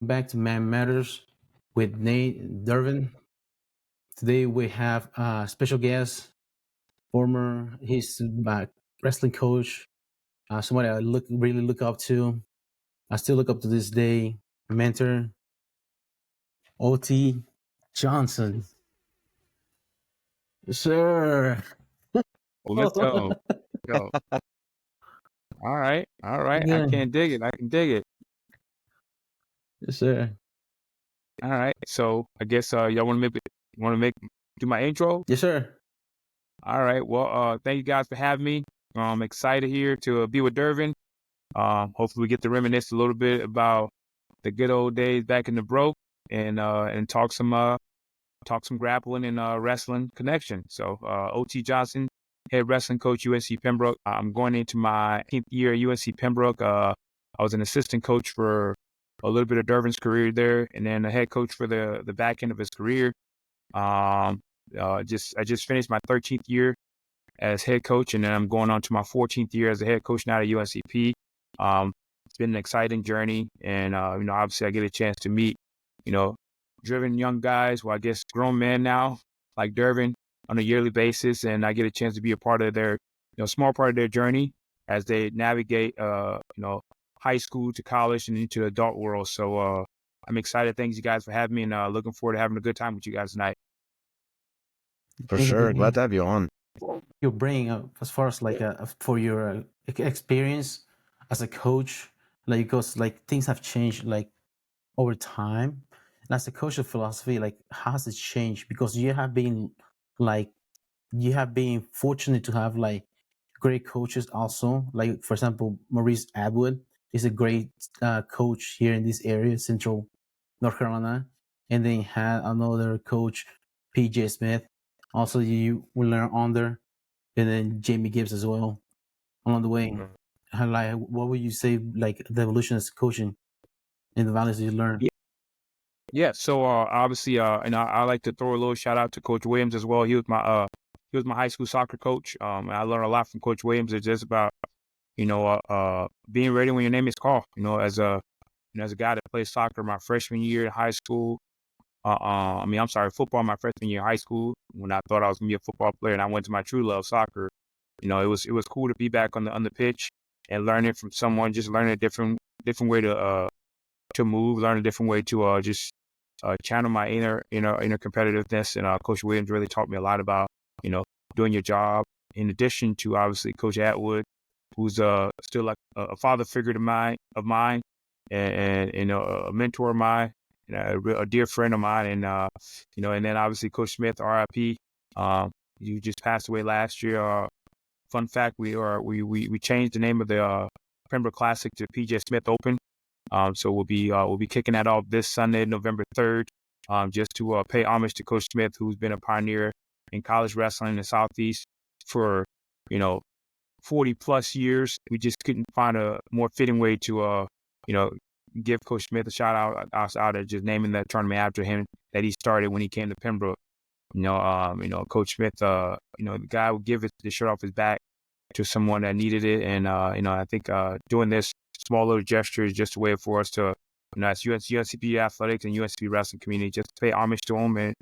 Back to Man Matters with Nate Dervin. Today we have a special guest, he's my wrestling coach, somebody I really look up to. I still look up to this day. Mentor OT Johnson. Sure. Well, let's go. Go. All right. All right. I Yeah. can dig it. I can dig it. Yes, sir. All right. So I guess y'all want to make do my intro? Yes, sir. All right. Well, thank you guys for having me. I'm excited here to be with Dervin. Hopefully we get to reminisce a little bit about the good old days back in the broke and talk some grappling and wrestling connection. So OT Johnson, head wrestling coach, UNC Pembroke. I'm going into my 10th year at UNC Pembroke. I was an assistant coach for a little bit of Dervin's career there, and then a head coach for the back end of his career. I just finished my 13th year as head coach, and then I'm going on to my 14th year as a head coach now at UNCP. It's been an exciting journey, and obviously I get a chance to meet, driven young guys, well, I guess grown men now, like Dervin, on a yearly basis, and I get a chance to be a part of their, small part of their journey as they navigate, high school to college and into the adult world. So I'm excited. Thanks you guys for having me, and looking forward to having a good time with you guys tonight. For sure. Glad to have you on. Your brain, as far as like for your experience as a coach, like because like things have changed like over time. And as a coach of philosophy, like how has it changed? Because like you have been fortunate to have like great coaches also. Like for example, Maurice Atwood is a great coach here in this area, Central North Carolina. And then you had another coach, PJ Smith. Also, you will learn under, and then Jamie Gibbs as well along the way. Like, what would you say, like the evolution as coaching and the values you learn? Yeah. So obviously, and I like to throw a little shout out to Coach Williams as well. He was my high school soccer coach. And I learned a lot from Coach Williams. It's just about being ready when your name is called. As a guy that played soccer my freshman year in high school. Football my freshman year in high school when I thought I was gonna be a football player, and I went to my true love, soccer. It was cool to be back on the pitch and learning from someone, just learning a different way to move, learn a different way to just channel my inner competitiveness. And Coach Williams really taught me a lot about doing your job. In addition to obviously Coach Atwood, who's still like a father figure of mine, and a mentor of mine, a dear friend of mine, and and then obviously Coach Smith, RIP. You just passed away last year. Fun fact: we changed the name of the Pembroke Classic to PJ Smith Open. So we'll be kicking that off this Sunday, November 3rd, just to pay homage to Coach Smith, who's been a pioneer in college wrestling in the Southeast for 40 plus years. We just couldn't find a more fitting way to give Coach Smith a shout out at just naming that tournament after him that he started when he came to Pembroke. Coach Smith, the guy would give the shirt off his back to someone that needed it. And, I think doing this small little gesture is just a way for us to, as UNCP athletics and UNCP wrestling community, just to pay homage to him and,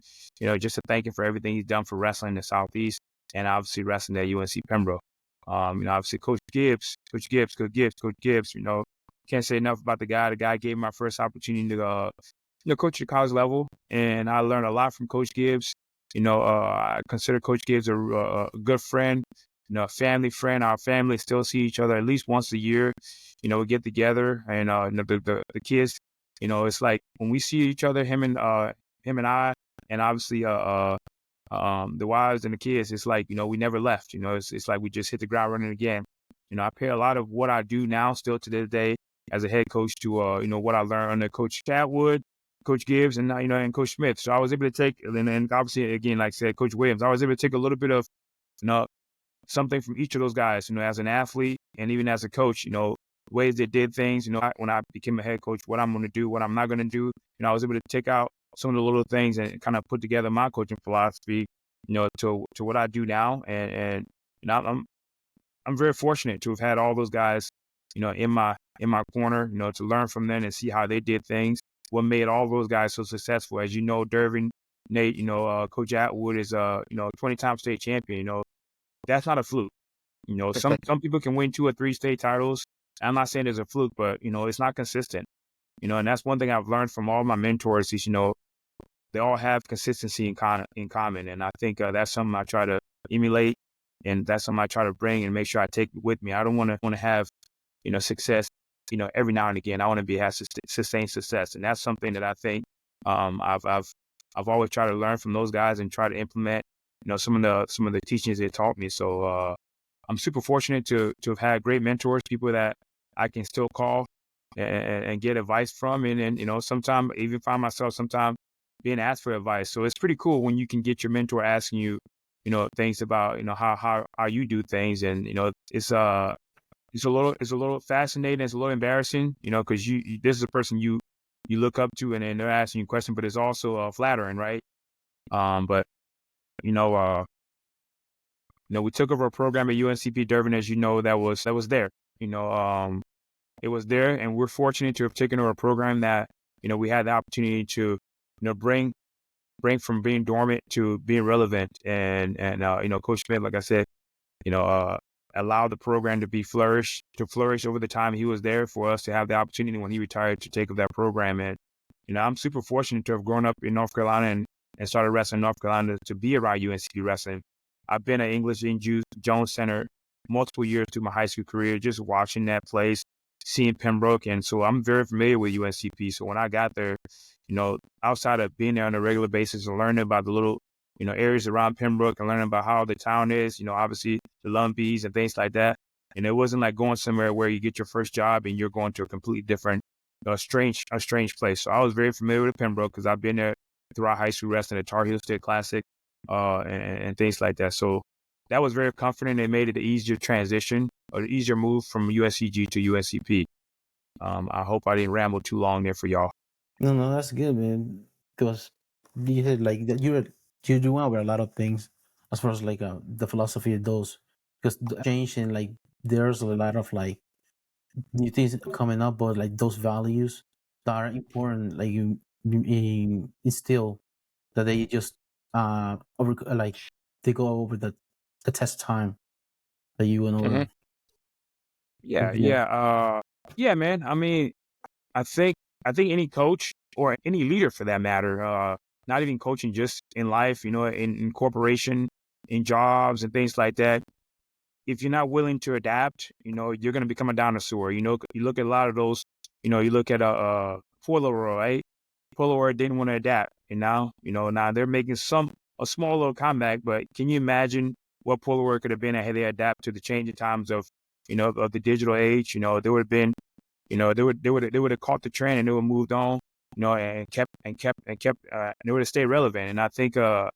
just to thank him for everything he's done for wrestling in the Southeast and obviously wrestling at UNC Pembroke. Obviously Coach Gibbs, can't say enough about the guy. The guy gave me my first opportunity to, coach at college level, and I learned a lot from Coach Gibbs. I consider Coach Gibbs a good friend, a family friend. Our families still see each other at least once a year. We get together, and the kids, it's like when we see each other, him and I, and obviously the wives and the kids, it's like we never left. It's like we just hit the ground running again. I pay a lot of what I do now still to this day as a head coach to what I learned under Coach Chatwood, Coach Gibbs, and and Coach Smith. So I was able to take, and obviously again, like I said, Coach Williams, I was able to take a little bit of something from each of those guys, as an athlete and even as a coach, ways they did things, when I became a head coach, what I'm going to do, what I'm not going to do. I was able to take out some of the little things and kind of put together my coaching philosophy, to what I do now. And I'm very fortunate to have had all those guys, in my corner, to learn from them and see how they did things. what made all those guys so successful. As you know, Dervin, Nate, Coach Atwood is 20-time state champion. That's not a fluke. Some people can win 2 or 3 state titles. I'm not saying there's a fluke, but it's not consistent. And that's one thing I've learned from all my mentors is they all have consistency in common, and I think that's something I try to emulate, and that's something I try to bring and make sure I take with me. I don't want to have success every now and again. I want to have sustained success, and that's something that I think I've always tried to learn from those guys and try to implement some of the teachings they taught me. So I'm super fortunate to have had great mentors, people that I can still call and get advice from, and sometimes even find myself sometimes being asked for advice. So it's pretty cool when you can get your mentor asking you things about how you do things, and it's a little fascinating. It's a little embarrassing, because this is a person you look up to, and they're asking you questions, but it's also flattering, right? But we took over a program at UNCP Durban, as that was there. It was there, and we're fortunate to have taken over a program that we had the opportunity to bring from being dormant to being relevant, and Coach Smith, like I said, allowed the program to flourish over the time he was there, for us to have the opportunity when he retired to take up that program. And I'm super fortunate to have grown up in North Carolina and started wrestling in North Carolina to be around UNCP wrestling. I've been at English in Jones Center multiple years through my high school career, just watching that place, seeing Pembroke, and so I'm very familiar with UNCP. So when I got there, outside of being there on a regular basis and learning about the little areas around Pembroke and learning about how the town is, obviously the Lumbees and things like that. And it wasn't like going somewhere where you get your first job and you're going to a completely different, strange place. So I was very familiar with Pembroke because I've been there throughout high school wrestling at Tar Heel State Classic and things like that. So that was very comforting. It made it an easier transition or an easier move from USCG to UNCP. I hope I didn't ramble too long there for y'all. No, that's good, man. Because you said like that you're doing over a lot of things as far as like the philosophy of those, because changing, like there's a lot of like new things coming up, but like those values that are important, like you instill, that they just over like they go over the test time that you and all Mhm. that. Yeah, man. I mean, I think any coach or any leader for that matter, not even coaching, just in life, in corporation, in jobs and things like that. If you're not willing to adapt, you're going to become a dinosaur. You look at a lot of those, you look at Polaroid, right? Polaroid didn't want to adapt, and now they're making a small little comeback. But can you imagine what Polaroid could have been had they adapt to the changing times of the digital age? They would have been, they would have caught the trend and they would have moved on, and they would have stayed relevant. And I think, I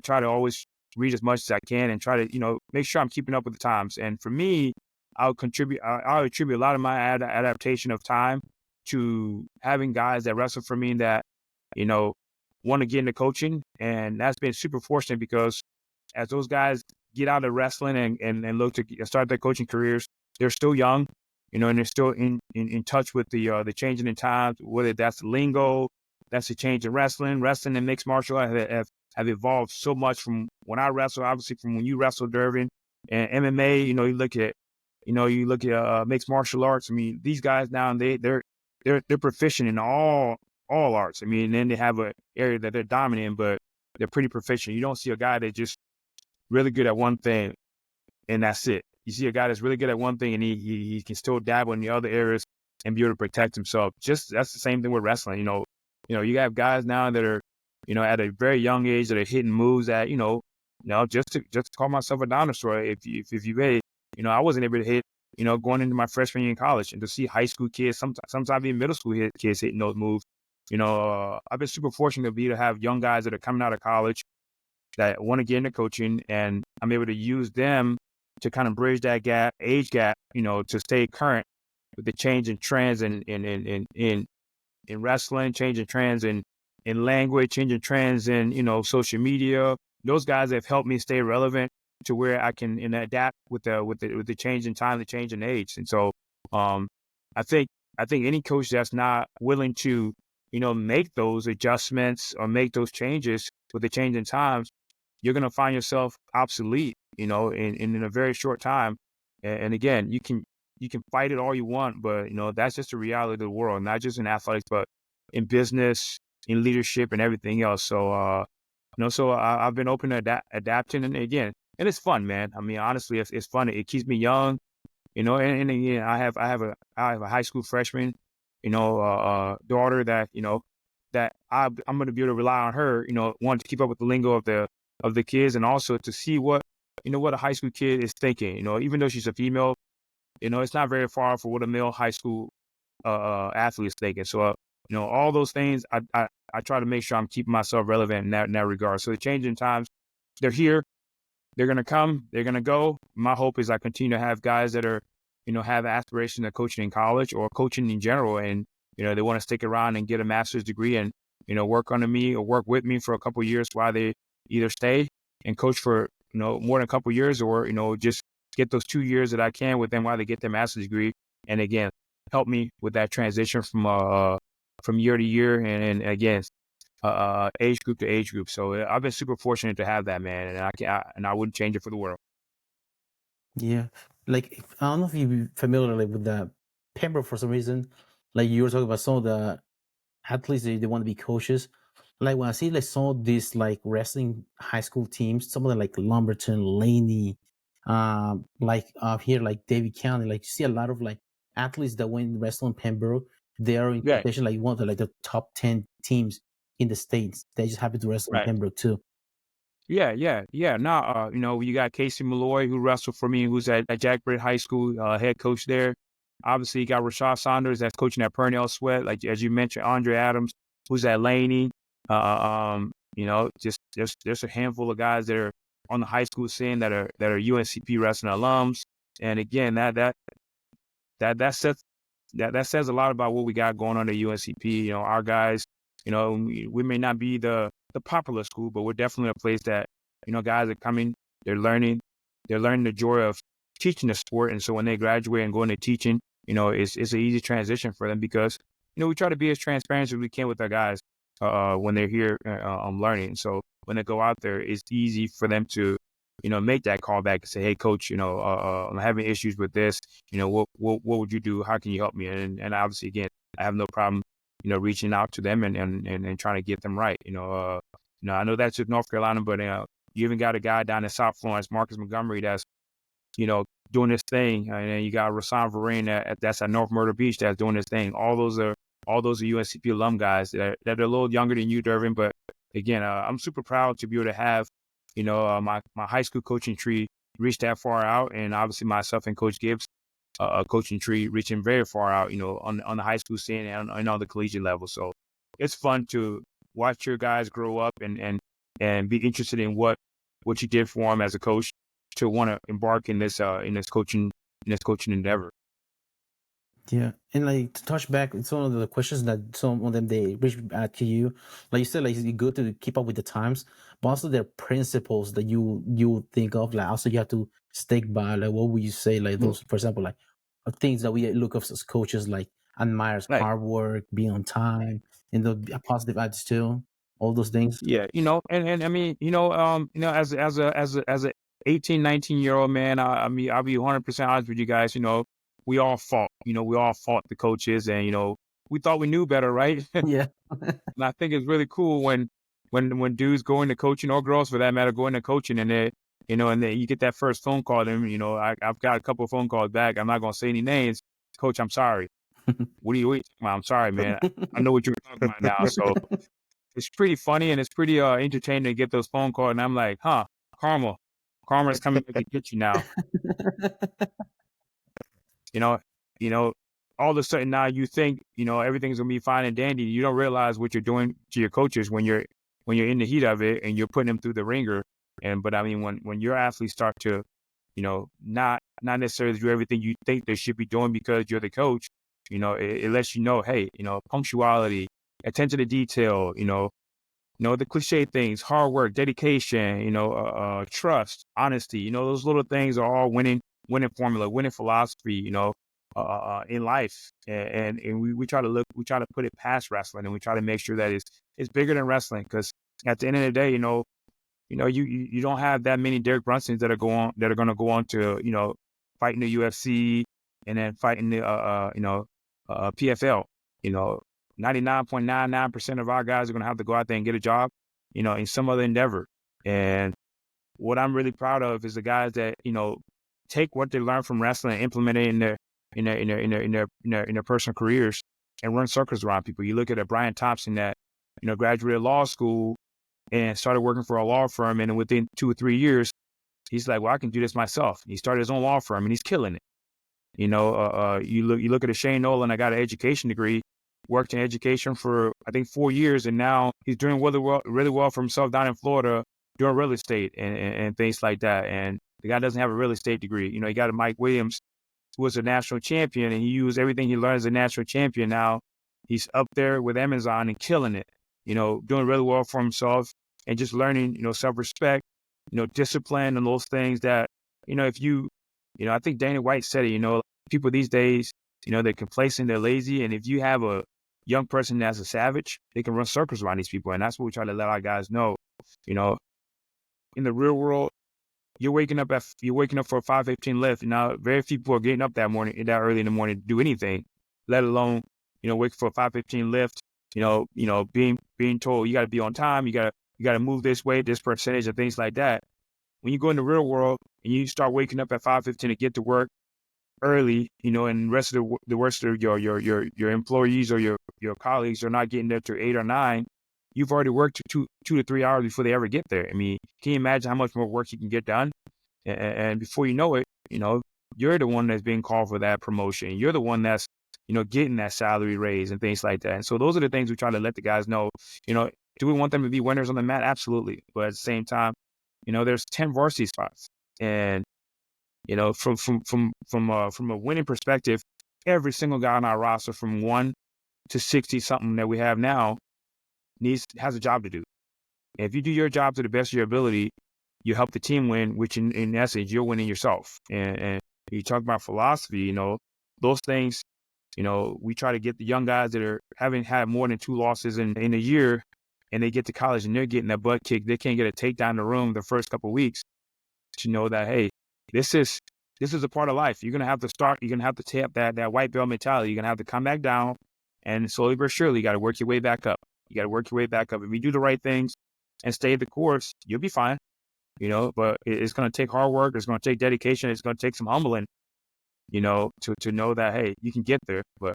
try to always read as much as I can and try to, make sure I'm keeping up with the times. And for me, I'll attribute a lot of my adaptation of time to having guys that wrestle for me that, want to get into coaching. And that's been super fortunate because as those guys get out of wrestling and look to start their coaching careers, they're still young, and they're still in touch with the changing in times, whether that's the lingo, that's the change in wrestling. Wrestling and mixed martial arts have evolved so much from when I wrestled, obviously from when you wrestled, Dervin, and MMA. You look at mixed martial arts. I mean, these guys now, they're proficient in all arts. I mean, and then they have an area that they're dominant in, but they're pretty proficient. You don't see a guy that just really good at one thing and that's it. You see a guy that's really good at one thing and he can still dabble in the other areas and be able to protect himself. Just that's the same thing with wrestling. You have guys now that are, at a very young age that are hitting moves that, just to call myself a dinosaur. If you ready, I wasn't able to hit, going into my freshman year in college, and to see high school kids, sometimes even middle school kids hitting those moves. I've been super fortunate to have young guys that are coming out of college that want to get into coaching, and I'm able to use them to kind of bridge that age gap, to stay current with the changing trends in wrestling, changing trends in language, changing trends in, social media. Those guys have helped me stay relevant to where I can adapt with the change in time, the change in age. And so, I think any coach that's not willing to make those adjustments or make those changes with the change in times, you're going to find yourself obsolete, in a very short time. And again, you can fight it all you want, but that's just the reality of the world, not just in athletics, but in business, in leadership, and everything else. So, I've been open to adapting, and again, and it's fun, man. I mean, honestly, it's fun. It keeps me young, and again, I have a high school freshman, daughter that that I'm going to be able to rely on her, one to keep up with the lingo of the kids, and also to see what a high school kid is thinking. Even though she's a female, it's not very far from what a male high school athlete is thinking. So, all those things, I try to make sure I'm keeping myself relevant in that regard. So the changing times, they're here. They're going to come. They're going to go. My hope is I continue to have guys that are, have aspirations of coaching in college or coaching in general, and they want to stick around and get a master's degree and work under me or work with me for a couple of years while they either stay and coach for more than a couple of years, or just get those 2 years that I can with them while they get their master's degree, and again help me with that transition from year to year, and again age group to age group. So I've been super fortunate to have that, man, and I wouldn't change it for the world. Yeah, like I don't know if you're familiar like with the Pembroke for some reason. Like you were talking about some of the athletes they want to be coaches. Like when I see like some of these like wrestling high school teams, some of them like Lumberton, Laney, like here like David County, like you see a lot of like athletes that went wrestling Pembroke. They are in Yeah, contention like one of the top 10 teams in the states. They just happen to wrestle in right. Pembroke too. Yeah. Now, you got Casey Malloy, who wrestled for me, who's at Jack Britt High School, head coach there. Obviously, you got Rashad Saunders that's coaching at Purnell Sweat, like as you mentioned, Andre Adams, who's at Laney. Just there's a handful of guys that are on the high school scene that are UNCP wrestling alums. And again, that sets that says a lot about what we got going on at UNCP. Our guys, we may not be the popular school, but we're definitely a place that, guys are coming, they're learning the joy of teaching the sport. And so when they graduate and go into teaching, it's an easy transition for them because, we try to be as transparent as we can with our guys when they're here learning. So when they go out there, it's easy for them to, make that call back and say, hey, coach, I'm having issues with this. What would you do? How can you help me? And obviously, again, I have no problem, reaching out to them and trying to get them right. I know that's just North Carolina, but you even got a guy down in South Florence, Marcus Montgomery, that's doing this thing, and then you got Rasan Varane that's at North Myrtle Beach that's doing this thing. All those are UNCP alum guys that are a little younger than you, Dervin. But again, I'm super proud to be able to have my high school coaching tree reach that far out, and obviously myself and Coach Gibbs coaching tree reaching very far out, on the high school scene and on the collegiate level. So it's fun to watch your guys grow up and be interested in what you did for them as a coach to want to embark in this coaching endeavor. Yeah, and like to touch back on some of the questions that some of them they reach out to you, like you said, like it's good to keep up with the times, but also there are principles that you would think of, like also you have to stick by. Like what would you say, like those, for example, like things that we look up as coaches, like admires Like, hard work, being on time, and the positive attitude, all those things. yeah, and I mean, as a 18, 19-year-old man, I mean, I'll be 100% honest with you guys. We all fought. We all fought the coaches, and we thought we knew better, right? Yeah. And I think it's really cool when dudes go into coaching, or girls for that matter go into coaching, and and then you get that first phone call. And I've got a couple of phone calls back. I'm not gonna say any names. Coach, I'm sorry. What are you talking about? I'm sorry, man. I know what you're talking about now. So it's pretty funny and it's pretty entertaining to get those phone calls. And I'm like, huh, karma's coming back to get you now. You know, you know, all of a sudden now you think, everything's gonna be fine and dandy. You don't realize what you're doing to your coaches when you're in the heat of it and you're putting them through the ringer. But I mean, when your athletes start to, not necessarily do everything you think they should be doing because you're the coach, it lets you know, hey, punctuality, attention to detail, the cliche things, hard work, dedication, trust, honesty, those little things are all winning formula, winning philosophy, in life, and we try to put it past wrestling, and we try to make sure that it's bigger than wrestling, because at the end of the day, you don't have that many Derek Brunsons that are going to go on to fight in the UFC and then fight in the PFL. 99.99% of our guys are going to have to go out there and get a job, in some other endeavor. And what I'm really proud of is the guys that take what they learn from wrestling and implement it in their personal careers and run circles around people. You look at a Brian Thompson that graduated law school and started working for a law firm, and within 2 or 3 years, he's like, well, I can do this myself. He started his own law firm, and he's killing it. You look at a Shane Nolan. I got an education degree, worked in education for I think 4 years, and now he's doing really well for himself down in Florida, doing real estate and things like that. And the guy doesn't have a real estate degree. He got a Mike Williams, who was a national champion, and he used everything he learned as a national champion. Now he's up there with Amazon and killing it. Doing really well for himself and just learning, self-respect, discipline and those things that, if you, I think Dana White said it, people these days, they're complacent, they're lazy. And if you have a young person that's a savage, they can run circles around these people. And that's what we try to let our guys know, in the real world, you're waking up for a 5:15 lift. Very few people are getting up that early in the morning to do anything, let alone, wake for a 5:15 lift, being told you got to be on time, you got to move this way, this percentage and things like that. When you go in the real world and you start waking up at 5:15 to get to work early, and the rest of your employees or your colleagues are not getting there till 8 or 9, you've already worked 2 to 3 hours before they ever get there. I mean, can you imagine how much more work you can get done? And before you know it, you're the one that's being called for that promotion. You're the one that's, getting that salary raise and things like that. And so those are the things we try to let the guys know. Do we want them to be winners on the mat? Absolutely. But at the same time, there's 10 varsity spots. And, from a winning perspective, every single guy on our roster from 1 to 60 something that we have now has a job to do. And if you do your job to the best of your ability, you help the team win, which in essence, you're winning yourself. And you talk about philosophy, those things, we try to get the young guys that haven't had more than 2 losses in a year, and they get to college and they're getting their butt kicked. They can't get a takedown in the room the first couple of weeks to know that, hey, this is a part of life. You're going to have to tap that white belt mentality. You're going to have to come back down, and slowly but surely, you got to work your way back up. If you do the right things and stay the course, you'll be fine. But it's going to take hard work. It's going to take dedication. It's going to take some humbling, to know that, hey, you can get there. But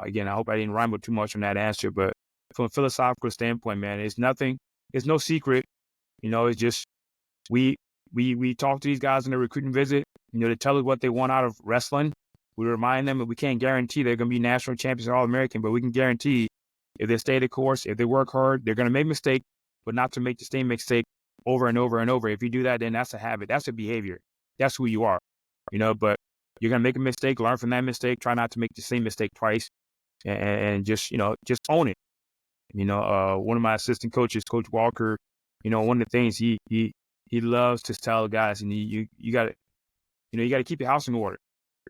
again, I hope I didn't ramble too much on that answer. But from a philosophical standpoint, man, it's no secret. It's just we talk to these guys in the recruiting visit. They tell us what they want out of wrestling. We remind them that we can't guarantee they're going to be national champions or All-American, but we can guarantee if they stay the course, if they work hard, they're going to make mistakes, but not to make the same mistake over and over and over. If you do that, then that's a habit. That's a behavior. That's who you are. But you're going to make a mistake, learn from that mistake, try not to make the same mistake twice, and just own it. One of my assistant coaches, Coach Walker, one of the things he loves to tell guys, and you got to keep your house in order.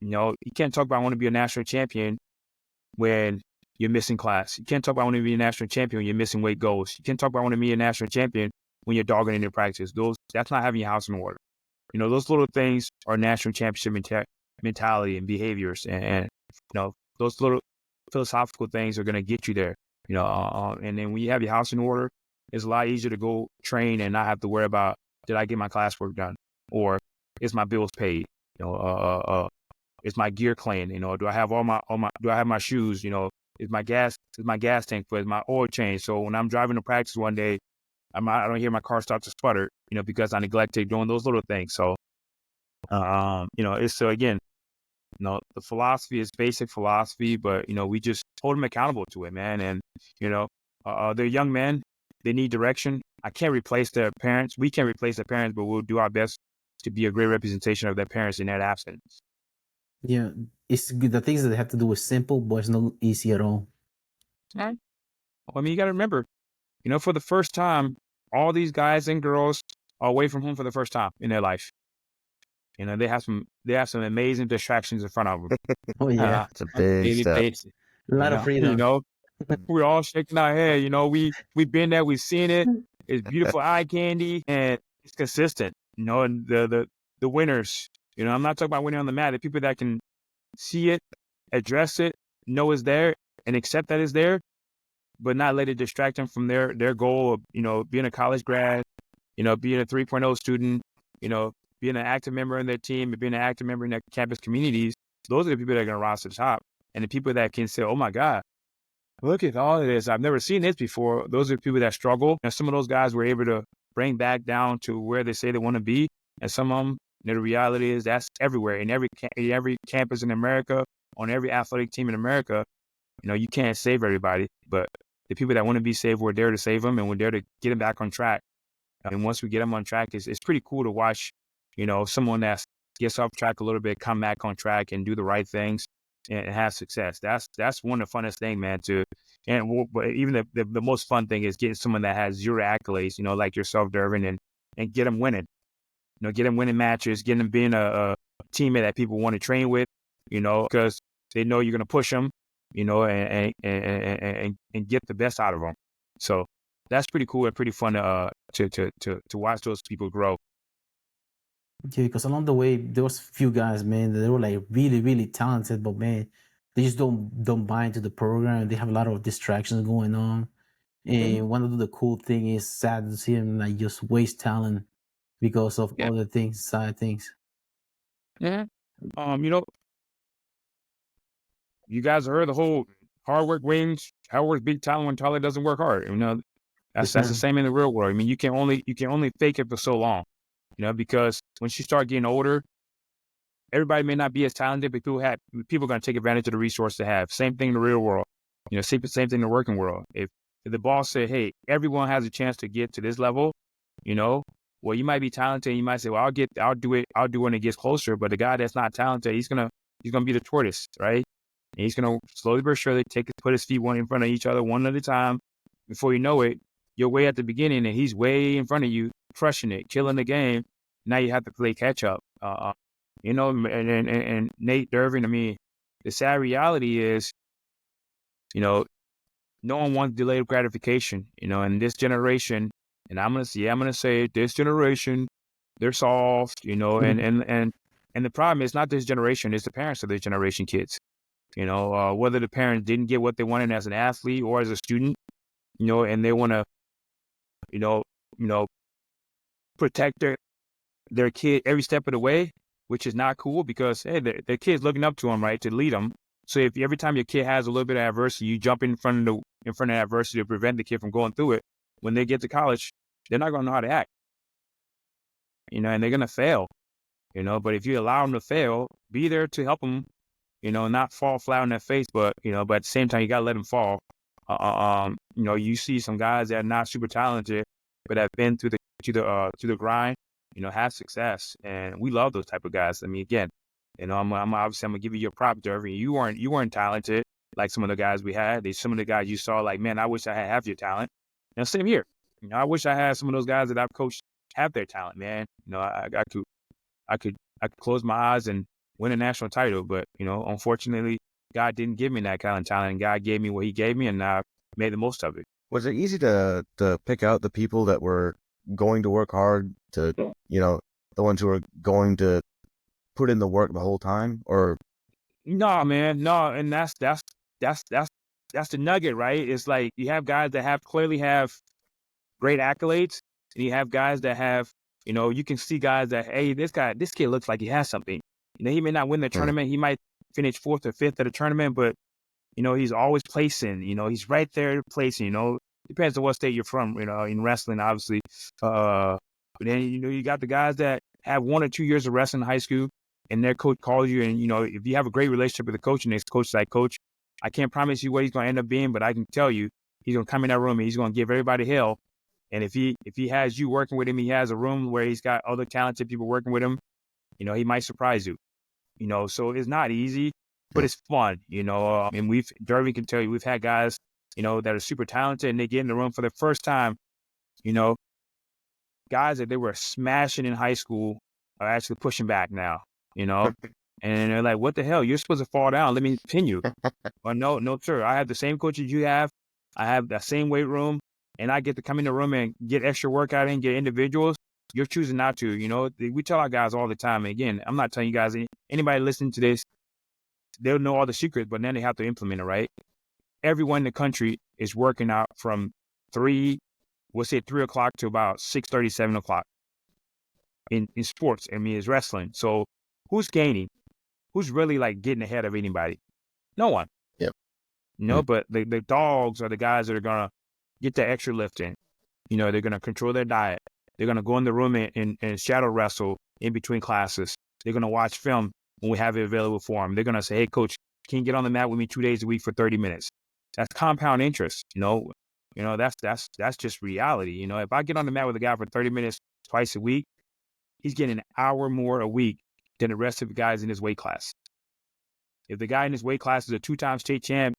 You can't talk about I want to be a national champion when you're missing class. You can't talk about I want to be a national champion when you're missing weight goals. You can't talk about I want to be a national champion when you're dogging in your practice. That's not having your house in order. Those little things are national championship mentality and behaviors, and those little philosophical things are going to get you there. And then when you have your house in order, it's a lot easier to go train and not have to worry about, did I get my classwork done, or is my bills paid? Is my gear clean? Do I have do I have my shoes? Is my gas tank full? Is my oil changed? So when I'm driving to practice one day, I don't hear my car start to sputter, because I neglected doing those little things. So, it's so again, the philosophy is basic philosophy, but we just hold them accountable to it, man. And they're young men, they need direction. I can't replace their parents. We can't replace their parents, but we'll do our best to be a great representation of their parents in that absence. Yeah, it's good. The things that they have to do is simple, but it's not easy at all. Right. I mean, you got to remember, for the first time, all these guys and girls are away from home for the first time in their life. You know, they have some amazing distractions in front of them. Oh yeah, It's a On a big daily step. basis. a lot of You freedom. know, we're all shaking our head. You know, we've been there, we've seen it. It's beautiful eye candy, and it's consistent. You know, and the winners. You know, I'm not talking about winning on the mat. The people that can see it, address it, know it's there, and accept that it's there, but not let it distract them from their goal of, you know, being a college grad, you know, being a 3.0 student, you know, being an active member in their team, and being an active member in their campus communities. Those are the people that are going to rise to the top, and the people that can say, "Oh my God, look at all of this! I've never seen this before." Those are the people that struggle, and some of those guys were able to bring back down to where they say they want to be, and some of them, you know, the reality is that's everywhere in every campus in America, on every athletic team in America. You know, you can't save everybody, but the people that want to be saved, we're there to save them, and we're there to get them back on track. And once we get them on track, it's pretty cool to watch, you know, someone that gets off track a little bit, come back on track and do the right things and have success. That's one of the funnest thing, man. But even the most fun thing is getting someone that has zero accolades, you know, like yourself, Dervin, and get them winning. You know, get them winning matches, get them being a teammate that people want to train with, you know, because they know you're going to push them, you know, and get the best out of them. So that's pretty cool and pretty fun to watch those people grow. Yeah, because along the way there was few guys, man, they were like really, really talented, but man, they just don't buy into the program. They have a lot of distractions going on. And one of the cool thing is sad to see him like just waste talent because of Yeah. other things, side things. Yeah. You know, you guys heard the whole hard work wins, hard work beat talent when talent doesn't work hard. You know, Yes, that's the sir. same in the real world. I mean, you can only fake it for so long, you know, because once you start getting older, everybody may not be as talented, but people are going to take advantage of the resource they have. Same thing in the real world. You know, same thing in the working world. If the boss said, "Hey, everyone has a chance to get to this level," you know, well, you might be talented. And you might say, "Well, I'll do it when it gets closer." But the guy that's not talented, he's gonna be the tortoise, right? And he's gonna slowly but surely put his feet one in front of each other, one at a time. Before you know it, you're way at the beginning, and he's way in front of you, crushing it, killing the game. Now you have to play catch up. You know, and Nate Dervin, I mean, the sad reality is, you know, no one wants delayed gratification, you know, and this generation, and I'm gonna say it, this generation, they're soft, you know, and the problem is not this generation, it's the parents of this generation kids. You know, whether the parents didn't get what they wanted as an athlete or as a student, you know, and they wanna, you know, you know, protect their kid every step of the way, which is not cool because hey, their kid's looking up to them, right, to lead them. So if every time your kid has a little bit of adversity, you jump in front of adversity to prevent the kid from going through it, when they get to college, they're not going to know how to act, you know, and they're going to fail, you know. But if you allow them to fail, be there to help them, you know, not fall flat on their face, but you know, but at the same time, you got to let them fall. You know, you see some guys that are not super talented, but have been through the grind, you know, have success, and we love those type of guys. I mean, again, you know, I'm obviously I'm gonna give you your prop, Dervin. You weren't talented like some of the guys we had. Some of the guys you saw, like, man, I wish I had half your talent. Now, same here. You know, I wish I had some of those guys that I've coached have their talent, man. You know, I could close my eyes and win a national title, but you know, unfortunately, God didn't give me that kind of talent, and God gave me what He gave me, and I made the most of it. Was it easy to pick out the people that were going to work hard, to, you know, the ones who are going to put in the work the whole time? Or No, man, no, and that's the nugget, right? It's like you have guys that clearly have great accolades, and you have guys that have, you know, you can see guys that, hey, this kid looks like he has something. You know, he may not win the tournament, he might finish fourth or fifth at the tournament, but you know, he's always placing. You know, he's right there placing. You know, depends on what state you're from. You know, in wrestling, obviously. But then you know, you got the guys that have 1 or 2 years of wrestling in high school, and their coach calls you, and you know, if you have a great relationship with the coach, and his coach is like, "Coach, I can't promise you what he's going to end up being, but I can tell you, he's going to come in that room and he's going to give everybody hell. And if he has you working with him, he has a room where he's got other talented people working with him. You know, he might surprise you. You know, so it's not easy, but it's fun, you know. And Derby can tell you, we've had guys, you know, that are super talented and they get in the room for the first time, you know, guys that they were smashing in high school are actually pushing back now, you know? And they're like, what the hell? You're supposed to fall down. Let me pin you. Or no, sir. I have the same coaches you have. I have that same weight room, and I get to come in the room and get extra workout and get individuals. You're choosing not to, you know? We tell our guys all the time. And again, I'm not telling you guys, anybody listening to this, they'll know all the secrets, but then they have to implement it, right? Everyone in the country is working out from 3 o'clock to about 6:30, 7 o'clock in sports. I mean, it's wrestling. So who's gaining? Who's really like getting ahead of anybody? No one. Yep. You know, but the dogs are the guys that are going to get the extra lift in. You know, they're going to control their diet. They're going to go in the room and shadow wrestle in between classes. They're going to watch film when we have it available for them. They're going to say, hey, coach, can you get on the mat with me 2 days a week for 30 minutes? That's compound interest, you know. You know, that's just reality. You know, if I get on the mat with a guy for 30 minutes twice a week, he's getting an hour more a week than the rest of the guys in his weight class. If the guy in his weight class is a 2-time state champ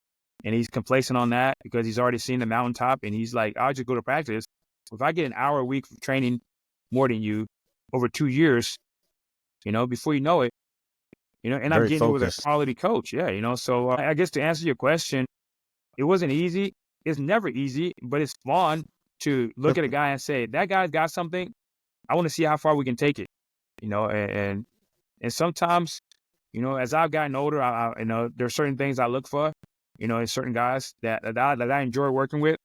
and he's complacent on that because he's already seen the mountaintop and he's like, I'll just go to practice. If I get an hour a week of training more than you over 2 years, you know, before you know it, you know, and I'm Very getting you with a focused. quality coach. Yeah, you know, so I guess to answer your question, it wasn't easy. It's never easy, but it's fun to look at a guy and say, that guy's got something. I want to see how far we can take it, you know, and sometimes, you know, as I've gotten older, I you know, there's certain things I look for, you know, in certain guys that I enjoy working with.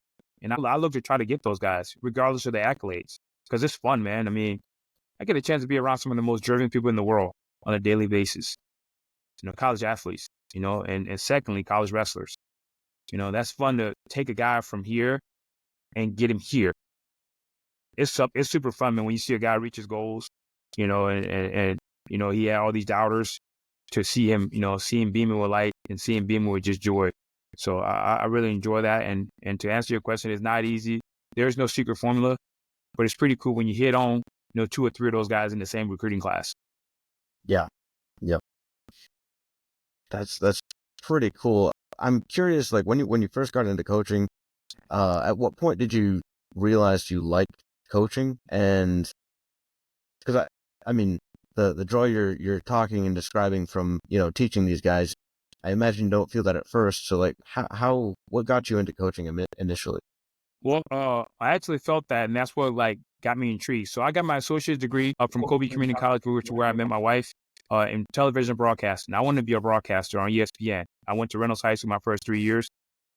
And I look to try to get those guys, regardless of the accolades, because it's fun, man. I mean, I get a chance to be around some of the most driven people in the world on a daily basis, you know, college athletes, you know, and secondly, college wrestlers. You know, that's fun to take a guy from here and get him here. It's super fun, man, when you see a guy reach his goals, you know, and you know, he had all these doubters to see him, you know, see him beaming with light and see him beaming with just joy. So I really enjoy that. And to answer your question, it's not easy. There's no secret formula, but it's pretty cool when you hit on, you know, 2 or 3 of those guys in the same recruiting class. Yeah. Yep. That's pretty cool. I'm curious, like when you first got into coaching, at what point did you realize you liked coaching? And because I mean, the joy you're talking and describing from, you know, teaching these guys, I imagine you don't feel that at first. So like, what got you into coaching initially? Well, I actually felt that, and that's what like got me intrigued. So I got my associate's degree from Kobe Community College, which is where I met my wife, in television broadcasting. I wanted to be a broadcaster on ESPN. I went to Reynolds High School my first 3 years,